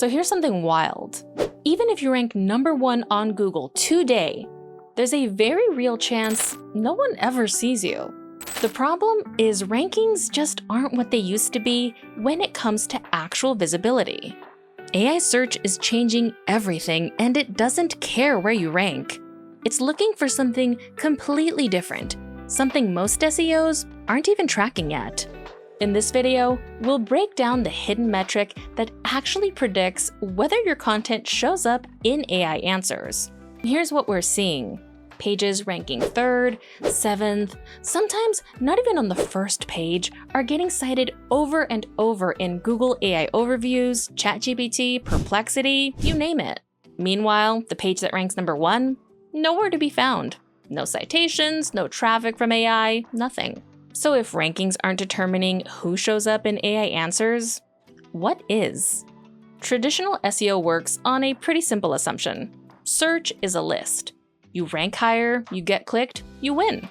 So here's something wild. Even if you rank #1 on Google today, there's a very real chance no one ever sees you. The problem is rankings just aren't what they used to be when it comes to actual visibility. AI search is changing everything, and it doesn't care where you rank. It's looking for something completely different, something most SEOs aren't even tracking yet. In this video, we'll break down the hidden metric that actually predicts whether your content shows up in AI answers. Here's what we're seeing. Pages ranking 3rd, 7th, sometimes not even on the first page, are getting cited over and over in Google AI overviews, ChatGPT, Perplexity, you name it. Meanwhile, the page that ranks #1, nowhere to be found. No citations, no traffic from AI, nothing. So if rankings aren't determining who shows up in AI answers, what is? Traditional SEO works on a pretty simple assumption. Search is a list. You rank higher, you get clicked, you win.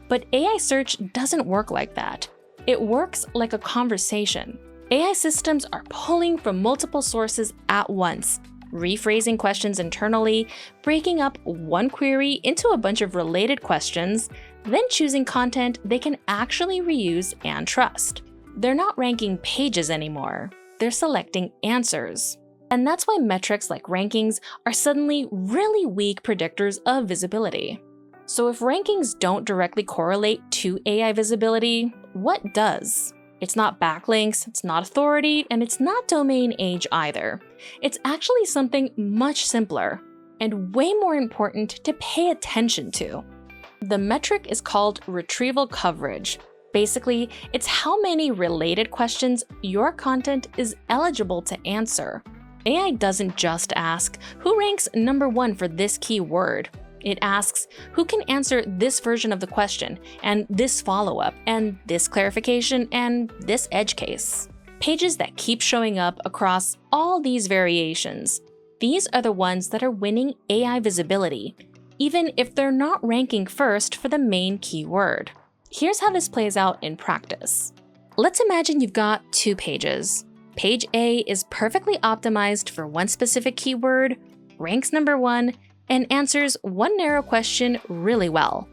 But AI search doesn't work like that. It works like a conversation. AI systems are pulling from multiple sources at once, rephrasing questions internally, breaking up one query into a bunch of related questions, then choosing content they can actually reuse and trust. They're not ranking pages anymore. They're selecting answers. And that's why metrics like rankings are suddenly really weak predictors of visibility. So if rankings don't directly correlate to AI visibility, what does? It's not backlinks, it's not authority, and it's not domain age either. It's actually something much simpler and way more important to pay attention to. The metric is called retrieval coverage. Basically, it's how many related questions your content is eligible to answer. AI doesn't just ask, who ranks #1 for this keyword? It asks, who can answer this version of the question, and this follow-up, and this clarification, and this edge case. Pages that keep showing up across all these variations, these are the ones that are winning AI visibility, even if they're not ranking first for the main keyword. Here's how this plays out in practice. Let's imagine you've got 2 pages. Page A is perfectly optimized for one specific keyword, ranks #1, and answers one narrow question really well.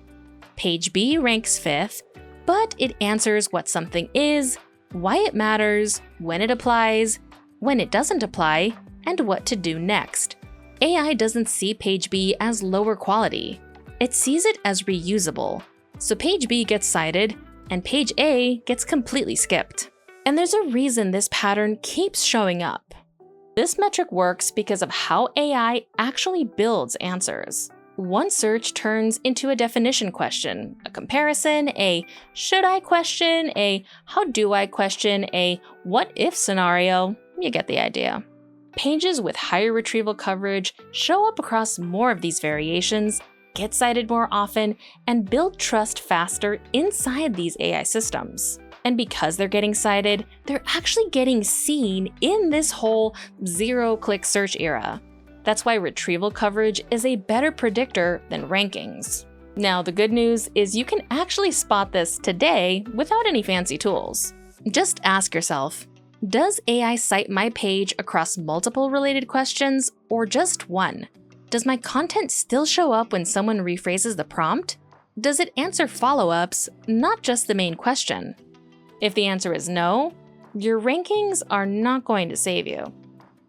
Page B ranks 5th, but it answers what something is, why it matters, when it applies, when it doesn't apply, and what to do next. AI doesn't see page B as lower quality. It sees it as reusable. So page B gets cited, and page A gets completely skipped. And there's a reason this pattern keeps showing up. This metric works because of how AI actually builds answers. One search turns into a definition question, a comparison, a should I question, a how do I question, a what if scenario. You get the idea. Pages with higher retrieval coverage show up across more of these variations, get cited more often, and build trust faster inside these AI systems. And because they're getting cited, they're actually getting seen in this whole zero-click search era. That's why retrieval coverage is a better predictor than rankings. Now, the good news is you can actually spot this today without any fancy tools. Just ask yourself, does AI cite my page across multiple related questions or just one? Does my content still show up when someone rephrases the prompt? Does it answer follow-ups, not just the main question? If the answer is no, your rankings are not going to save you.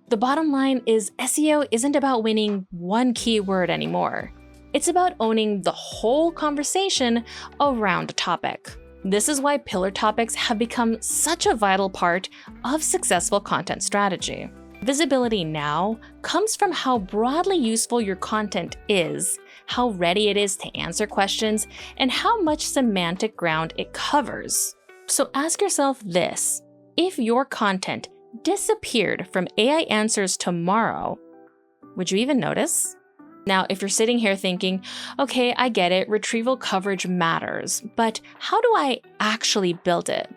The bottom line is SEO isn't about winning one keyword anymore. It's about owning the whole conversation around a topic. This is why pillar topics have become such a vital part of successful content strategy. Visibility now comes from how broadly useful your content is, how ready it is to answer questions, and how much semantic ground it covers. So ask yourself this, if your content disappeared from AI answers tomorrow, would you even notice? Now, if you're sitting here thinking, okay, I get it, retrieval coverage matters, but how do I actually build it?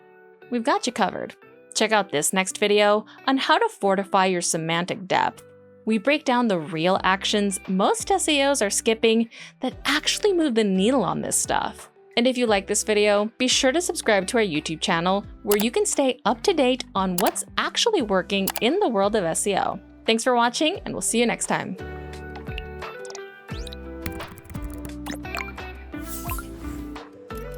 We've got you covered. Check out this next video on how to fortify your semantic depth. We break down the real actions most SEOs are skipping that actually move the needle on this stuff. And if you like this video, be sure to subscribe to our YouTube channel where you can stay up to date on what's actually working in the world of SEO. Thanks for watching, and we'll see you next time.